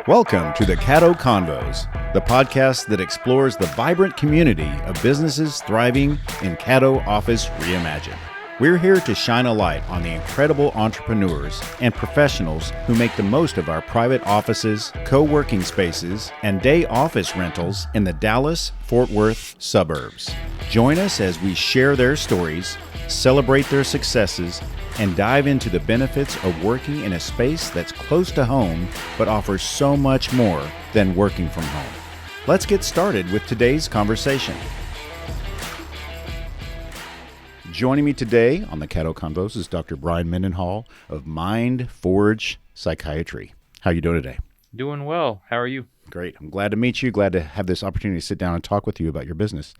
Welcome to the Caddo Convos, the podcast that explores the vibrant community of businesses thriving in Caddo Office Reimagined. We're here to shine a light on the incredible entrepreneurs and professionals who make the most of our private offices, co-working spaces, and day office rentals in the Dallas-Fort Worth suburbs. Join us as we share their stories, celebrate their successes, and dive into the benefits of working in a space that's close to home but offers so much more than working from home. Let's get started with today's conversation. Joining me today on the Caddo Convos is Dr. Brian Mendenhall of Mind Forge Psychiatry. How are you doing today? Doing well. How are you? Great. I'm glad to meet you. Glad to have this opportunity to sit down and talk with you about your business.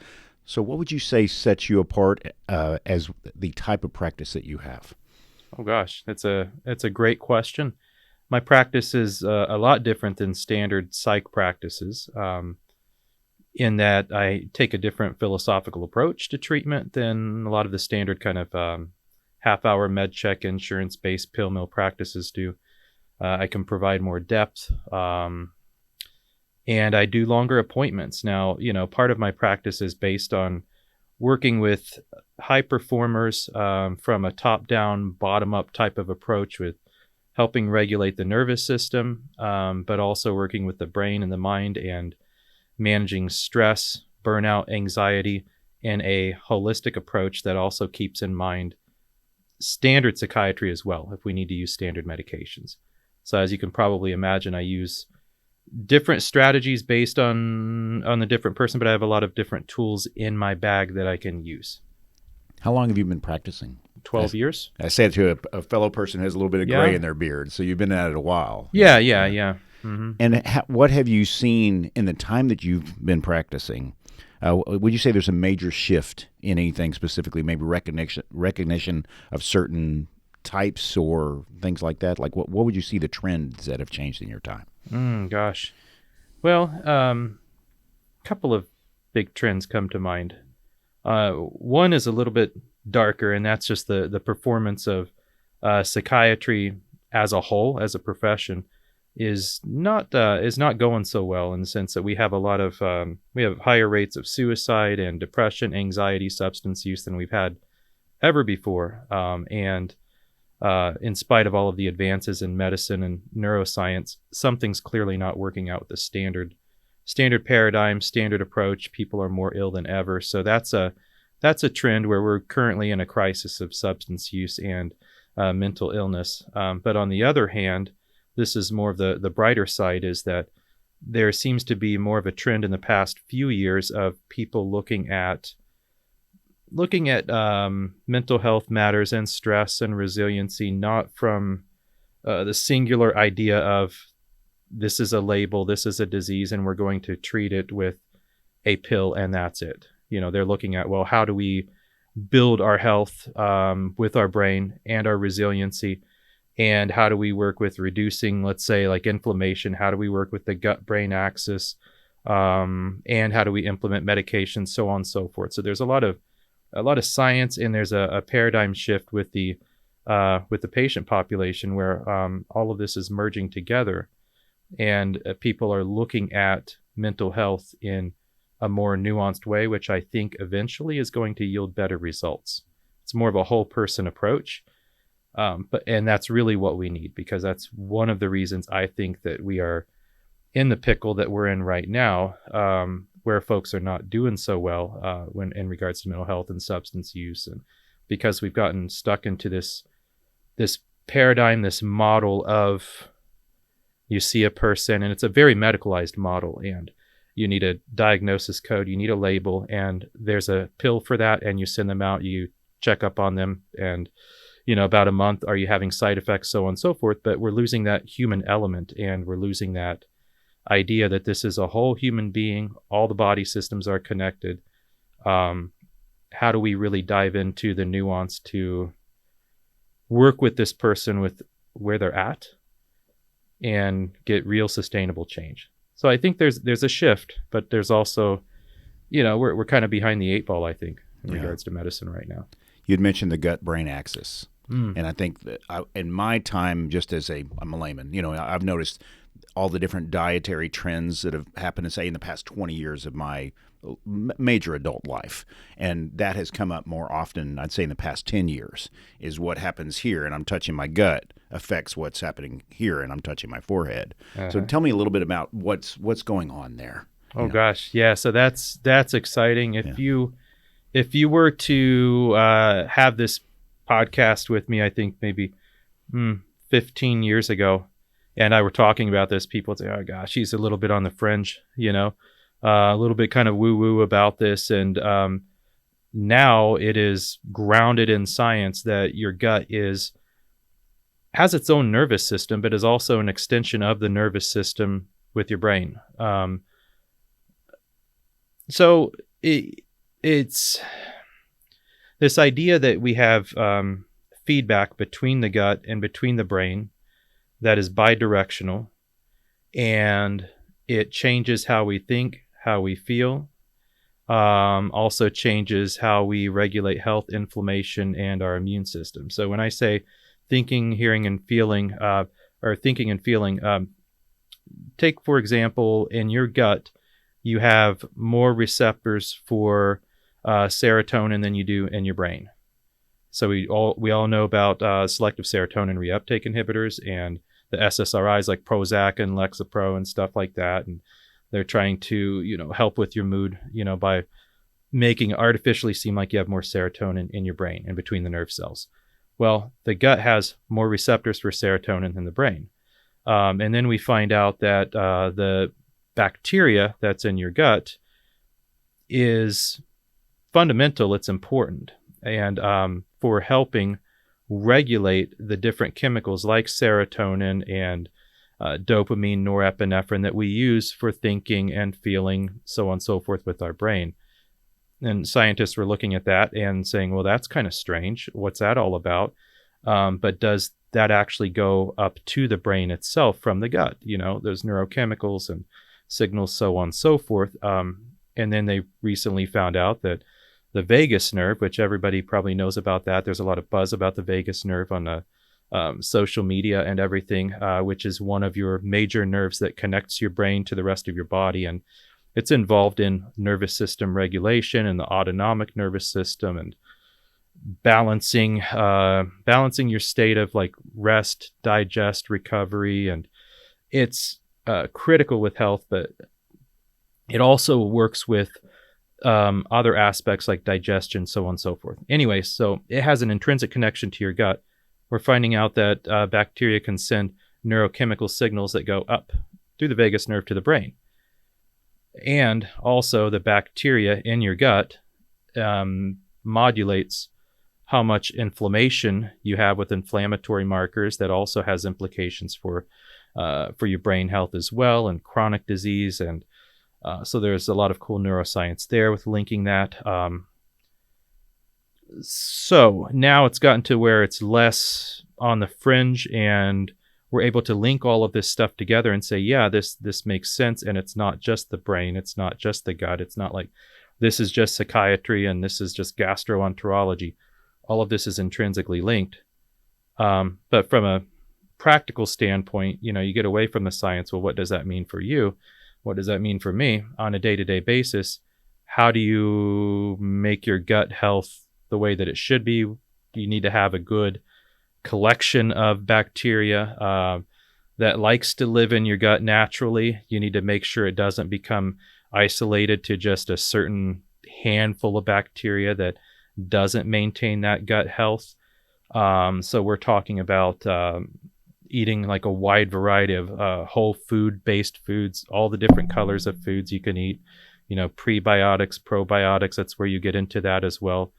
So what would you say sets you apart as the type of practice that you have? Oh gosh, that's a great question. My practice is a lot different than standard psych practices, in that I take a different philosophical approach to treatment than a lot of the standard kind of half-hour med check insurance-based pill mill practices do. I can provide more depth, and I do longer appointments. Now, part of my practice is based on working with high performers from a top-down, bottom-up type of approach with helping regulate the nervous system, but also working with the brain and the mind and managing stress, burnout, anxiety in a holistic approach that also keeps in mind standard psychiatry as well, if we need to use standard medications. So as you can probably imagine, I use different strategies based on the different person, but I have a lot of different tools in my bag that I can use. How long have you been practicing? 12 years. I say it to a fellow person who has a little bit of gray in their beard, so you've been at it a while. Yeah. Mm-hmm. And what have you seen in the time that you've been practicing? Would you say there's a major shift in anything specifically, maybe recognition of certain types or things like that? Like what would you see the trends that have changed in your time? Gosh. Well, a couple of big trends come to mind. One is a little bit darker, and that's just the performance of psychiatry as a whole, as a profession, is not going so well, in the sense that we have a lot of we have higher rates of suicide and depression, anxiety, substance use than we've had ever before, and in spite of all of the advances in medicine and neuroscience, something's clearly not working out with the standard paradigm, standard approach. People are more ill than ever. So that's a trend where we're currently in a crisis of substance use and mental illness. But on the other hand, this is more of the brighter side, is that there seems to be more of a trend in the past few years of people looking at mental health matters and stress and resiliency, not from the singular idea of this is a label, this is a disease, and we're going to treat it with a pill and that's it. They're looking at, well, how do we build our health with our brain and our resiliency, and how do we work with reducing, let's say, like inflammation? How do we work with the gut-brain axis, and how do we implement medication, so on and so forth. So there's a lot of science, and there's a paradigm shift with the patient population where all of this is merging together, and people are looking at mental health in a more nuanced way, which I think eventually is going to yield better results. It's more of a whole person approach, and that's really what we need, because that's one of the reasons I think that we are in the pickle that we're in right now, where folks are not doing so well when in regards to mental health and substance use, and because we've gotten stuck into this paradigm, this model of, you see a person, and it's a very medicalized model, and you need a diagnosis code, you need a label, and there's a pill for that, and you send them out, you check up on them, and about a month, are you having side effects, so on and so forth. But we're losing that human element, and we're losing that idea that this is a whole human being, all the body systems are connected. How do we really dive into the nuance to work with this person with where they're at and get real sustainable change? So I think there's a shift, but there's also, we're kind of behind the eight ball, I think, in regards to medicine right now. You'd mentioned the gut-brain axis. And I think that in my time, just as I'm a layman, I've noticed all the different dietary trends that have happened, say, in the past 20 years of my major adult life. And that has come up more often, I'd say, in the past 10 years, is what happens here, and I'm touching my gut, affects what's happening here, and I'm touching my forehead. So tell me a little bit about what's going on there. Oh, gosh. Yeah. So that's exciting. If you were to have this podcast with me, I think maybe 15 years ago, and I were talking about this, people would say, oh gosh, he's a little bit on the fringe, a little bit kind of woo-woo about this. And now it is grounded in science that your gut has its own nervous system, but is also an extension of the nervous system with your brain. So it's this idea that we have feedback between the gut and between the brain that is bidirectional, and it changes how we think, how we feel, also changes how we regulate health, inflammation, and our immune system. So when I say thinking, hearing, and feeling, take, for example, in your gut, you have more receptors for serotonin than you do in your brain. So we all know about selective serotonin reuptake inhibitors and the SSRIs like Prozac and Lexapro and stuff like that. And they're trying to, help with your mood, by making it artificially seem like you have more serotonin in your brain and between the nerve cells. Well, the gut has more receptors for serotonin than the brain. And then we find out that the bacteria that's in your gut is fundamental. It's important. And for helping regulate the different chemicals like serotonin and dopamine, norepinephrine that we use for thinking and feeling, so on and so forth with our brain. And scientists were looking at that and saying, well, that's kind of strange. What's that all about? But does that actually go up to the brain itself from the gut? There's neurochemicals and signals, so on and so forth. And then they recently found out that the vagus nerve, which everybody probably knows about that. There's a lot of buzz about the vagus nerve on the social media and everything, which is one of your major nerves that connects your brain to the rest of your body. And it's involved in nervous system regulation and the autonomic nervous system and balancing your state of like rest, digest, recovery. And it's critical with health, but it also works with other aspects like digestion, so on and so forth. Anyway, so it has an intrinsic connection to your gut. We're finding out that bacteria can send neurochemical signals that go up through the vagus nerve to the brain. And also the bacteria in your gut modulates how much inflammation you have with inflammatory markers. That also has implications for your brain health as well, and chronic disease. And so there's a lot of cool neuroscience there with linking that. So now it's gotten to where it's less on the fringe, and we're able to link all of this stuff together and say, yeah, this makes sense. And it's not just the brain. It's not just the gut. It's not like this is just psychiatry and this is just gastroenterology. All of this is intrinsically linked. But from a practical standpoint, you get away from the science. Well, what does that mean for you? What does that mean for me on a day-to-day basis? How do you make your gut health the way that it should be? You need to have a good collection of bacteria that likes to live in your gut naturally. You need to make sure it doesn't become isolated to just a certain handful of bacteria that doesn't maintain that gut health. So we're talking about eating like a wide variety of whole food based foods, all the different colors of foods you can eat, prebiotics, probiotics. That's where you get into that as well.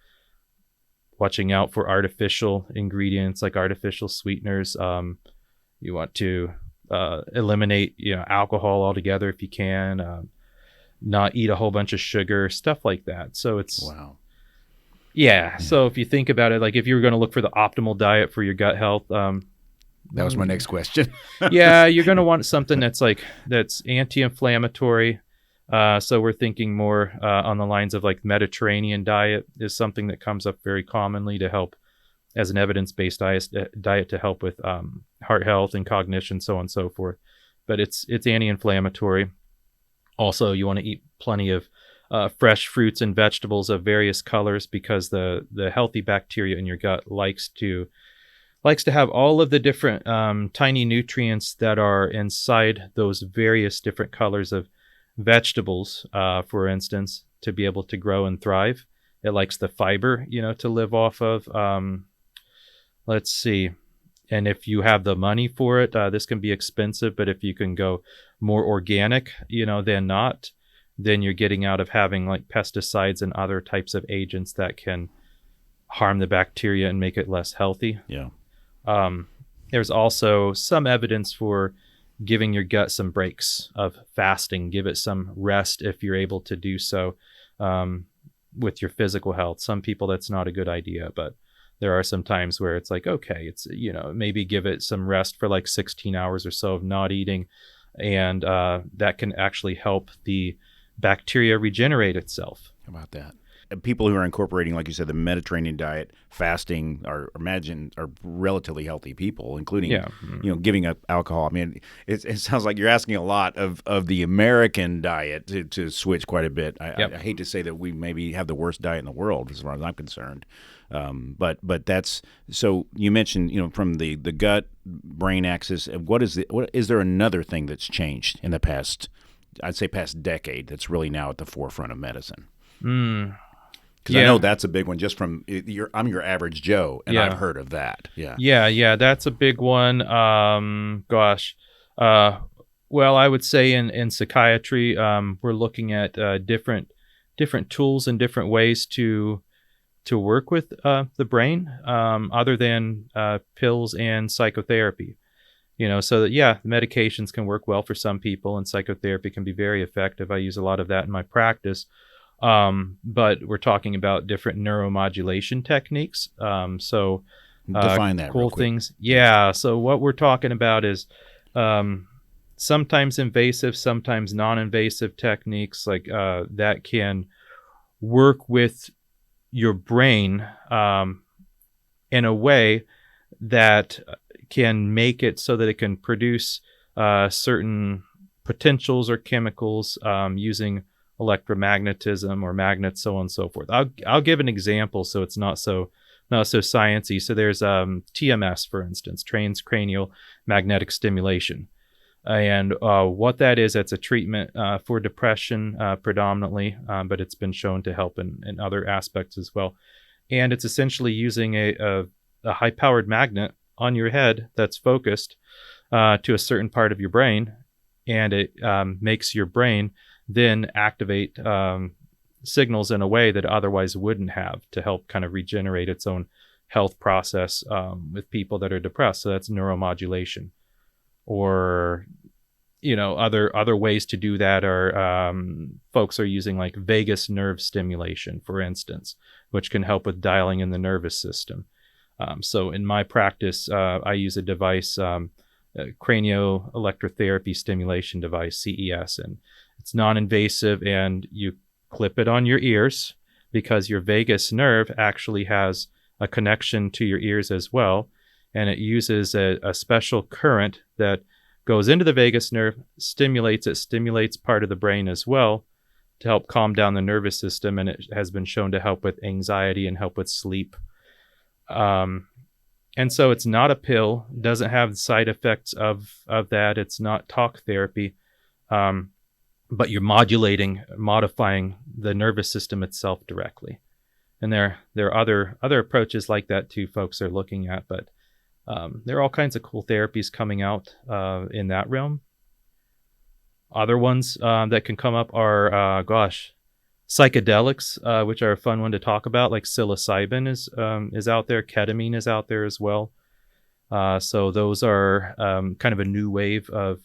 Watching out for artificial ingredients like artificial sweeteners. You want to eliminate alcohol altogether if you can. Not eat a whole bunch of sugar, stuff like that. So it's wow. Yeah. So if you think about it, like if you were going to look for the optimal diet for your gut health, that was my next question. Yeah, you're going to want something that's anti-inflammatory. So we're thinking more on the lines of like Mediterranean diet is something that comes up very commonly to help as an evidence-based diet to help with heart health and cognition, so on and so forth. but it's anti-inflammatory. Also, you want to eat plenty of fresh fruits and vegetables of various colors, because the healthy bacteria in your gut likes to have all of the different tiny nutrients that are inside those various different colors of vegetables, for instance, to be able to grow and thrive. It likes the fiber, to live off of. Let's see. And if you have the money for it, this can be expensive, but if you can go more organic, than not, then you're getting out of having like pesticides and other types of agents that can harm the bacteria and make it less healthy. Yeah. There's also some evidence for giving your gut some breaks of fasting. Give it some rest if you're able to do so with your physical health. Some people, that's not a good idea, but there are some times where it's like, okay, it's, maybe give it some rest for like 16 hours or so of not eating. And that can actually help the bacteria regenerate itself. How about that? People who are incorporating, like you said, the Mediterranean diet, fasting, are relatively healthy people, including, giving up alcohol. I mean, it sounds like you're asking a lot of the American diet to switch quite a bit. I hate to say that we maybe have the worst diet in the world, as far as I'm concerned. But that's, so you mentioned, from the gut brain axis. What is there another thing that's changed in the past, I'd say past decade, that's really now at the forefront of medicine? Because I know that's a big one. Just from I'm your average Joe, and I've heard of that. Yeah, that's a big one. Well, I would say in psychiatry, we're looking at different tools and different ways to work with the brain, other than pills and psychotherapy. So that, the medications can work well for some people, and psychotherapy can be very effective. I use a lot of that in my practice. But we're talking about different neuromodulation techniques. So define that. Cool things. Yeah. So what we're talking about is sometimes invasive, sometimes non-invasive techniques like that can work with your brain in a way that can make it so that it can produce certain potentials or chemicals using electromagnetism or magnets, so on and so forth. I'll give an example so it's not so sciencey. So there's TMS, for instance, transcranial magnetic stimulation. And what that is, that's a treatment for depression predominantly, but it's been shown to help in other aspects as well. And it's essentially using a high-powered magnet on your head that's focused to a certain part of your brain, and it makes your brain then activate signals in a way that otherwise wouldn't have, to help kind of regenerate its own health process with people that are depressed. So that's neuromodulation. Or, other ways to do that are folks are using like vagus nerve stimulation, for instance, which can help with dialing in the nervous system. So in my practice, I use a device, cranioelectrotherapy stimulation device, CES, and it's non-invasive, and you clip it on your ears because your vagus nerve actually has a connection to your ears as well. And it uses a special current that goes into the vagus nerve, stimulates part of the brain as well to help calm down the nervous system. And it has been shown to help with anxiety and help with sleep. And so it's not a pill, doesn't have side effects of that. It's not talk therapy. But you're modifying the nervous system itself directly. And there are other approaches like that too folks are looking at, but there are all kinds of cool therapies coming out in that realm. Other ones that can come up are, psychedelics, which are a fun one to talk about, like psilocybin is out there, ketamine is out there as well. So those are kind of a new wave of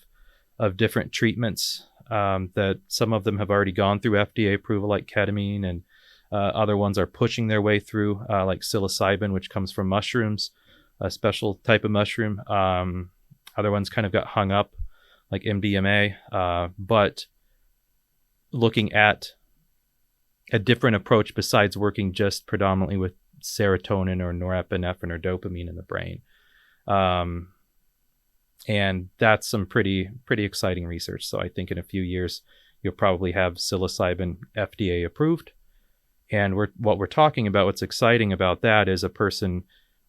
different treatments that some of them have already gone through FDA approval, like ketamine, and other ones are pushing their way through, like psilocybin, which comes from mushrooms, a special type of mushroom. Other ones kind of got hung up, like MDMA, but looking at a different approach besides working just predominantly with serotonin or norepinephrine or dopamine in the brain. And that's some pretty exciting research. So I think in a few years, you'll probably have psilocybin FDA approved. And what we're talking about, what's exciting about that is a person,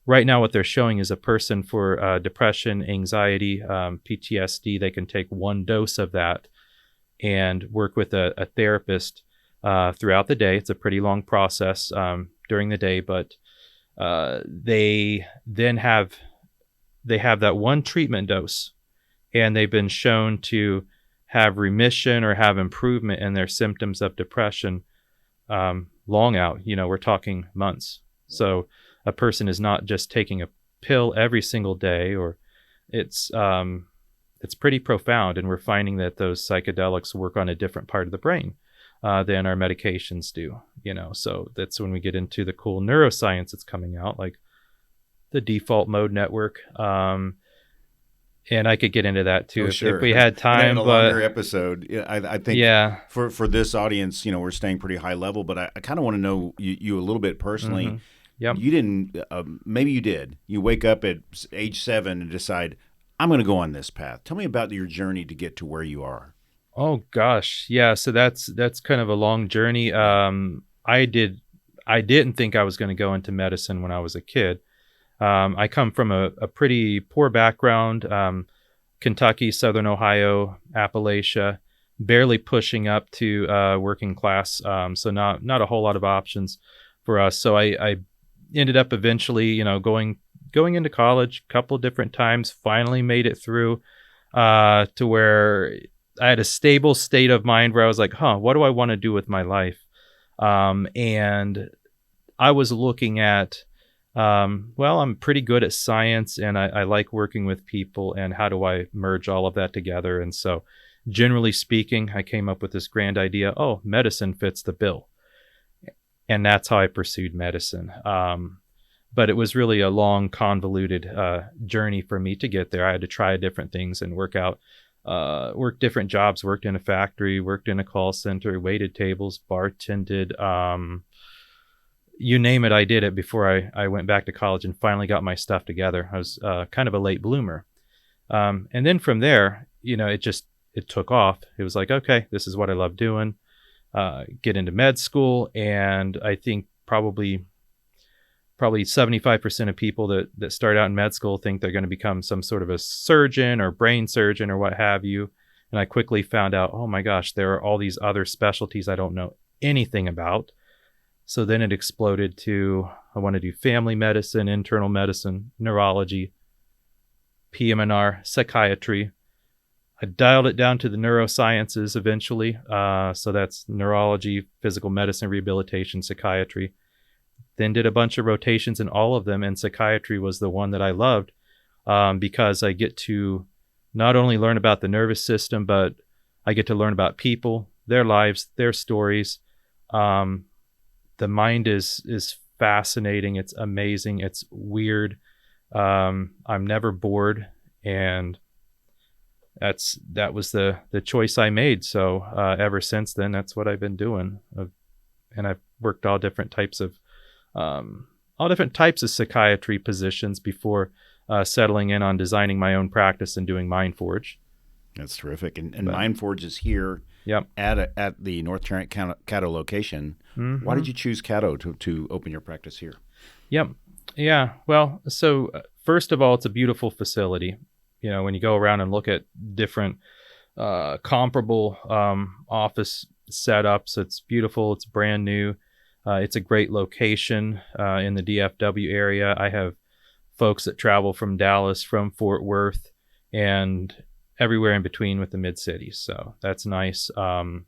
right now what they're showing is a person for depression, anxiety, PTSD, they can take one dose of that and work with a therapist throughout the day. It's a pretty long process during the day, but they have that one treatment dose, and they've been shown to have remission or have improvement in their symptoms of depression long out. We're talking months. So a person is not just taking a pill every single day, or it's pretty profound. And we're finding that those psychedelics work on a different part of the brain than our medications do. So that's when we get into the cool neuroscience that's coming out, like the default mode network. And I could get into that too if we had time. In a longer episode, I think for this audience, we're staying pretty high level, but I kind of want to know you a little bit personally. Mm-hmm. Yep. You didn't, maybe you did. You wake up at age 7 and decide, I'm going to go on this path. Tell me about your journey to get to where you are. Oh gosh, yeah. So that's kind of a long journey. I didn't think I was going to go into medicine when I was a kid. I come from a pretty poor background, Kentucky, Southern Ohio, Appalachia, barely pushing up to working class, so not a whole lot of options for us. So I ended up eventually, going into college a couple different times, finally made it through to where I had a stable state of mind where I was like, what do I want to do with my life? And I was looking at I'm pretty good at science, and I like working with people, and how do I merge all of that together? And so generally speaking, I came up with this grand idea, medicine fits the bill. And that's how I pursued medicine. But it was really a long, convoluted journey for me to get there. I had to try different things and work different jobs, worked in a factory, worked in a call center, waited tables, bartended, you name it, I did it before I went back to college and finally got my stuff together. I was kind of a late bloomer. And then from there, it took off. It was like, okay, this is what I love doing. Get into med school. And I think probably 75% of people that start out in med school think they're going to become some sort of a surgeon or brain surgeon or what have you. And I quickly found out, oh my gosh, there are all these other specialties I don't know anything about. So then it exploded to, I want to do family medicine, internal medicine, neurology, PM&R, psychiatry. I dialed it down to the neurosciences eventually. So that's neurology, physical medicine, rehabilitation, psychiatry. Then did a bunch of rotations in all of them. And psychiatry was the one that I loved because I get to not only learn about the nervous system, but I get to learn about people, their lives, their stories. The mind is fascinating. It's amazing. It's weird. I'm never bored. And that was the choice I made. So ever since then, that's what I've been doing. And I've worked all different types of psychiatry positions before settling in on designing my own practice and doing MindForge. That's terrific. And MindForge is here at the North Tarrant Caddo location. Mm-hmm. Why did you choose Caddo to open your practice here? Yep. Yeah. Well, so first of all, it's a beautiful facility. When you go around and look at different comparable office setups, it's beautiful. It's brand new. It's a great location in the DFW area. I have folks that travel from Dallas, from Fort Worth, and everywhere in between with the mid-cities. So that's nice. And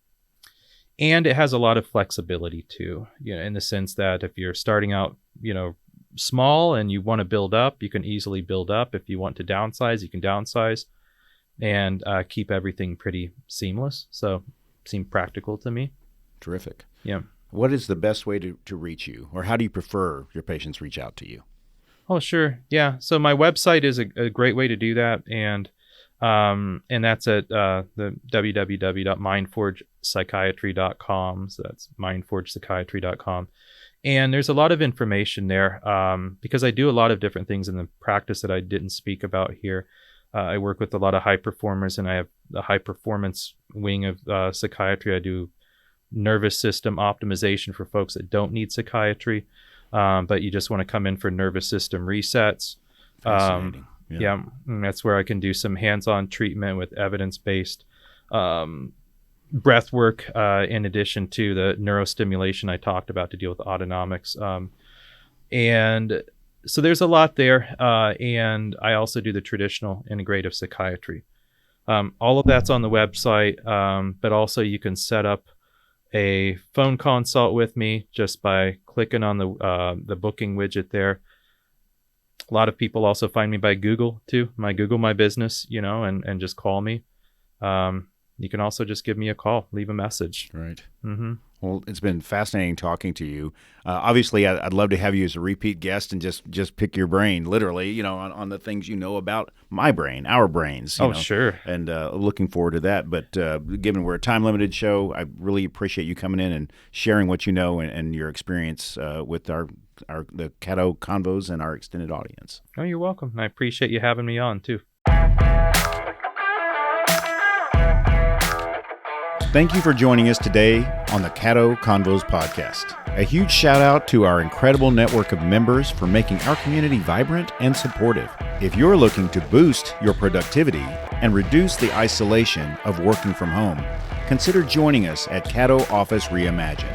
it has a lot of flexibility too, in the sense that if you're starting out, small and you want to build up, you can easily build up. If you want to downsize, you can downsize and keep everything pretty seamless. So it seemed practical to me. Terrific. Yeah. What is the best way to reach you, or how do you prefer your patients reach out to you? Oh, sure. Yeah. So my website is a great way to do that. And that's at the www.mindforgepsychiatry.com. So that's mindforgepsychiatry.com. And there's a lot of information there because I do a lot of different things in the practice that I didn't speak about here. I work with a lot of high performers, and I have the high performance wing of psychiatry. I do nervous system optimization for folks that don't need psychiatry, but you just want to come in for nervous system resets. Fascinating. Yeah, and that's where I can do some hands-on treatment with evidence-based breath work, in addition to the neurostimulation I talked about to deal with autonomics. And so there's a lot there. And I also do the traditional integrative psychiatry. All of that's on the website, but also you can set up a phone consult with me just by clicking on the booking widget there. A lot of people also find me by Google too. Google my business, and just call me. You can also just give me a call, leave a message. Right. Mm-hmm. Well, it's been fascinating talking to you. Obviously, I'd love to have you as a repeat guest and just pick your brain, literally, on the things about my brain, our brains. Oh, sure. And looking forward to that. But given we're a time-limited show, I really appreciate you coming in and sharing what you know and your experience with the Caddo Convos and our extended audience. Oh, you're welcome. I appreciate you having me on, too. Thank you for joining us today on the Caddo Convos podcast. A huge shout out to our incredible network of members for making our community vibrant and supportive. If you're looking to boost your productivity and reduce the isolation of working from home, consider joining us at Caddo Office Reimagine.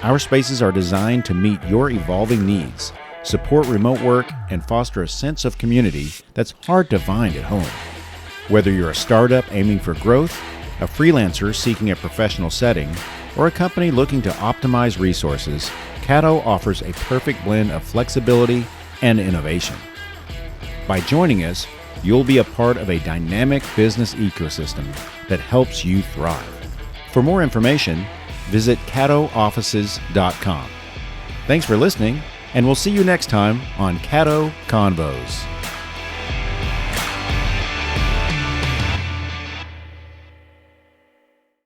Our spaces are designed to meet your evolving needs, support remote work, and foster a sense of community that's hard to find at home. Whether you're a startup aiming for growth, a freelancer seeking a professional setting, or a company looking to optimize resources, Caddo offers a perfect blend of flexibility and innovation. By joining us, you'll be a part of a dynamic business ecosystem that helps you thrive. For more information, visit caddooffices.com. Thanks for listening, and we'll see you next time on Caddo Convos.